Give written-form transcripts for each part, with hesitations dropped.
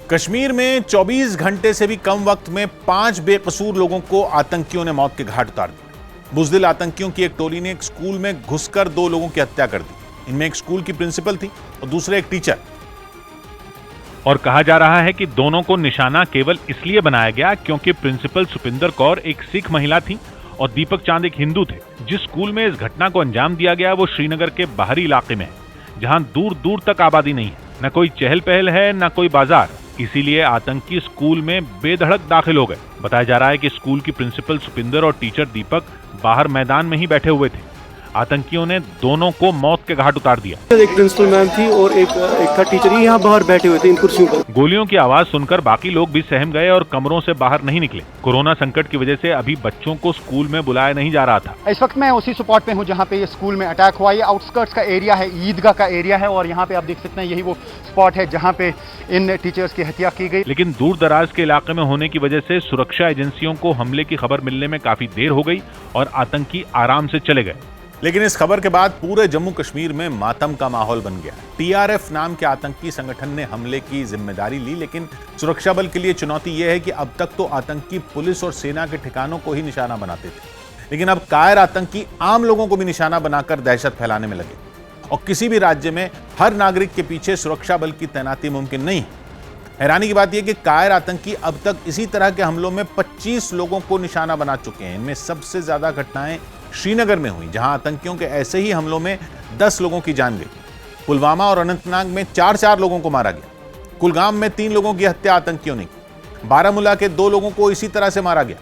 कश्मीर में 24 घंटे से भी कम वक्त में 5 बेकसूर लोगों को आतंकियों ने मौत के घाट उतार दिया। बुज़दिल आतंकियों की एक टोली ने एक स्कूल में घुसकर 2 लोगों की हत्या कर दी। इनमें एक स्कूल की प्रिंसिपल थी और दूसरे एक टीचर। और कहा जा रहा है कि दोनों को निशाना केवल इसलिए बनाया गया क्योंकि प्रिंसिपल सुपिंदर कौर एक सिख महिला थी और दीपक चांद एक हिंदू थे। जिस स्कूल में इस घटना को अंजाम दिया गया वो श्रीनगर के बाहरी इलाके में है, जहां दूर दूर तक आबादी नहीं है, न कोई चहल पहल है न कोई बाजार। इसीलिए आतंकी स्कूल में बेधड़क दाखिल हो गए। बताया जा रहा है कि स्कूल की प्रिंसिपल सुपिंदर और टीचर दीपक बाहर मैदान में ही बैठे हुए थे। आतंकियों ने दोनों को मौत के घाट उतार दिया। एक प्रिंसिपल मैम थी और एक था टीचर, ही यहाँ बाहर बैठे हुए थे इन कुर्सियों पर। गोलियों की आवाज सुनकर बाकी लोग भी सहम गए और कमरों से बाहर नहीं निकले। कोरोना संकट की वजह से अभी बच्चों को स्कूल में बुलाया नहीं जा रहा था। इस वक्त मैं उसी स्पॉट पे हूँ जहाँ पे ये स्कूल में अटैक हुआ। ये आउटस्कर्ट्स का एरिया है, ईदगाह का एरिया है और यहाँ पे आप देख सकते हैं यही वो स्पॉट है जहाँ पे इन टीचर्स की हत्या की गई। लेकिन दूर दराज के इलाके में होने की वजह से सुरक्षा एजेंसियों को हमले की खबर मिलने में काफी देर हो गई और आतंकी आराम से चले गए। लेकिन इस खबर के बाद पूरे जम्मू कश्मीर में मातम का माहौल बन गया। टीआरएफ नाम के आतंकी संगठन ने हमले की जिम्मेदारी ली, लेकिन सुरक्षा बल के लिए चुनौती यह है कि अब तक तो आतंकी पुलिस और सेना के ठिकानों को ही निशाना बनाते थे, लेकिन अब कायर आतंकी आम लोगों को भी निशाना बनाकर दहशत फैलाने में लगे। और किसी भी राज्य में हर नागरिक के पीछे सुरक्षा बल की तैनाती मुमकिन नहीं है। हैरानी की बात यह कि कायर आतंकी अब तक इसी तरह के हमलों में 25 लोगों को निशाना बना चुके हैं। इनमें सबसे ज्यादा घटनाएं श्रीनगर में हुई, जहां आतंकियों के ऐसे ही हमलों में 10 लोगों की जान गई। पुलवामा और अनंतनाग में 4 लोगों को मारा गया। कुलगाम में 3 लोगों की हत्या आतंकियों ने की। बारामूला के 2 लोगों को इसी तरह से मारा गया,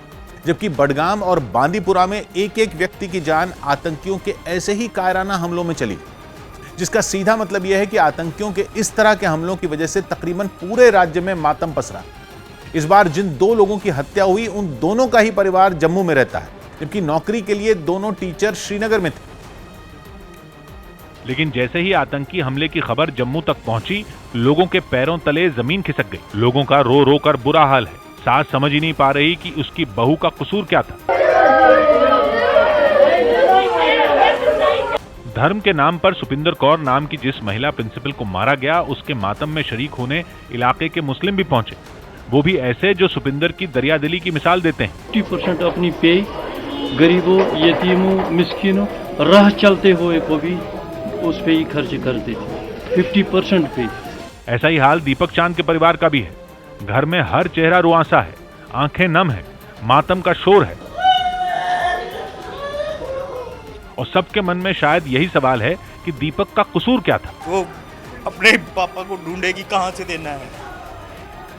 जबकि बडगाम और बांदीपुरा में एक व्यक्ति की जान आतंकियों के ऐसे ही कायराना हमलों में चली गई। जिसका सीधा मतलब यह है कि आतंकियों के इस तरह के हमलों की वजह से तकरीबन पूरे राज्य में मातम पसरा। इस बार जिन 2 लोगों की हत्या हुई उन दोनों का ही परिवार जम्मू में रहता है, जबकि नौकरी के लिए दोनों टीचर श्रीनगर में थे। लेकिन जैसे ही आतंकी हमले की खबर जम्मू तक पहुंची, लोगों के पैरों तले जमीन खिसक गई। लोगों का रो रो कर बुरा हाल है। सास समझ ही नहीं पा रही कि उसकी बहू का कसूर क्या था। धर्म के नाम पर सुपिंदर कौर नाम की जिस महिला प्रिंसिपल को मारा गया, उसके मातम में शरीक होने इलाके के मुस्लिम भी पहुंचे। वो भी ऐसे जो सुपिंदर की दरियादिली की मिसाल देते हैं। 50% अपनी पे गरीबों, यतीमों, मिस्किनों, राह चलते हुए को भी उस पे ही खर्च कर देते, 50% पे। ऐसा ही हाल दीपक चांद के परिवार का भी है। घर में हर चेहरा रुआंसा है, आंखें नम है, मातम का शोर है और सबके मन में शायद यही सवाल है कि दीपक का कसूर क्या था। वो अपने पापा को ढूंढेगी, कहां से देना है।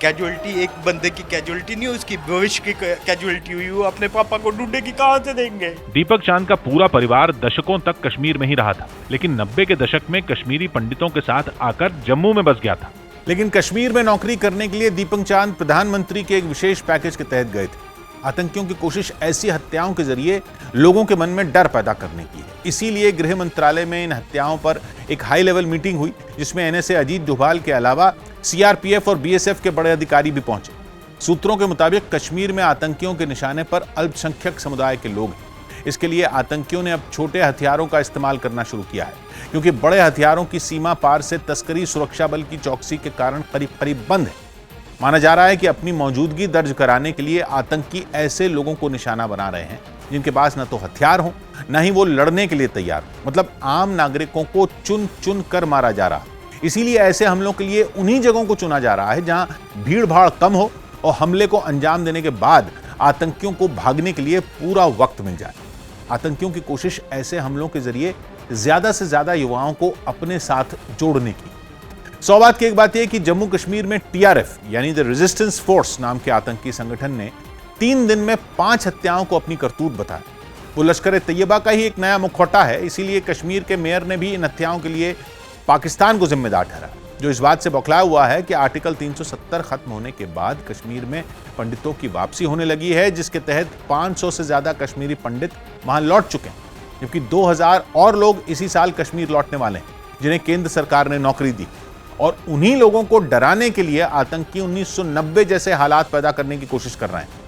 कैजुअलिटी एक बंदे की कैजुअलिटी नहीं, उसकी भविष्य की कैजुअलिटी हुई। वो अपने पापा को ढूंढेगी, कहां से देंगे। दीपक चांद का पूरा परिवार दशकों तक कश्मीर में ही रहा था, लेकिन 90 के दशक में कश्मीरी पंडितों के साथ आकर जम्मू में बस गया था। लेकिन कश्मीर में नौकरी करने के लिए दीपक चांद प्रधानमंत्री के एक विशेष पैकेज के तहत गए थे। आतंकियों की कोशिश ऐसी हत्याओं के जरिए लोगों के मन में डर पैदा करने की है। इसीलिए गृह मंत्रालय में इन हत्याओं पर एक हाई लेवल मीटिंग हुई, जिसमें एनएसए अजीत डोभाल के अलावा सीआरपीएफ और बीएसएफ के बड़े अधिकारी भी पहुंचे। सूत्रों के मुताबिक कश्मीर में आतंकियों के निशाने पर अल्पसंख्यक समुदाय के लोग हैं। इसके लिए आतंकियों ने अब छोटे हथियारों का इस्तेमाल करना शुरू किया है, क्योंकि बड़े हथियारों की सीमा पार से तस्करी सुरक्षा बल की चौकसी के कारण करीब करीब बंद है। माना जा रहा है कि अपनी मौजूदगी दर्ज कराने के लिए आतंकी ऐसे लोगों को निशाना बना रहे हैं जिनके पास न तो हथियार हो, न ही वो लड़ने के लिए तैयार हो। मतलब आम नागरिकों को चुन चुन कर मारा जा रहा है। इसीलिए ऐसे हमलों के लिए उन्हीं जगहों को चुना जा रहा है जहां भीड़ भाड़ कम हो और हमले को अंजाम देने के बाद आतंकियों को भागने के लिए पूरा वक्त मिल जाए। आतंकियों की कोशिश ऐसे हमलों के जरिए ज्यादा से ज्यादा युवाओं को अपने साथ जोड़ने की। सौभाग्य की एक बात यह कि जम्मू कश्मीर में टीआरएफ यानी द रेजिस्टेंस फोर्स नाम के आतंकी संगठन ने 3 दिन में 5 हत्याओं को अपनी करतूत बताया। वो लश्कर तैयबा का ही एक नया मुखौटा है। इसीलिए कश्मीर के मेयर ने भी इन हत्याओं के लिए पाकिस्तान को जिम्मेदार ठहराया, जो इस बात से बौखलाया हुआ है कि आर्टिकल 370 खत्म होने के बाद कश्मीर में पंडितों की वापसी होने लगी है, जिसके तहत 500 से ज्यादा कश्मीरी पंडित वहां लौट चुके हैं, जबकि 2000 और लोग इसी साल कश्मीर लौटने वाले हैं, जिन्हें केंद्र सरकार ने नौकरी दी। और उन्हीं लोगों को डराने के लिए आतंकी 1990 जैसे हालात पैदा करने की कोशिश कर रहे हैं।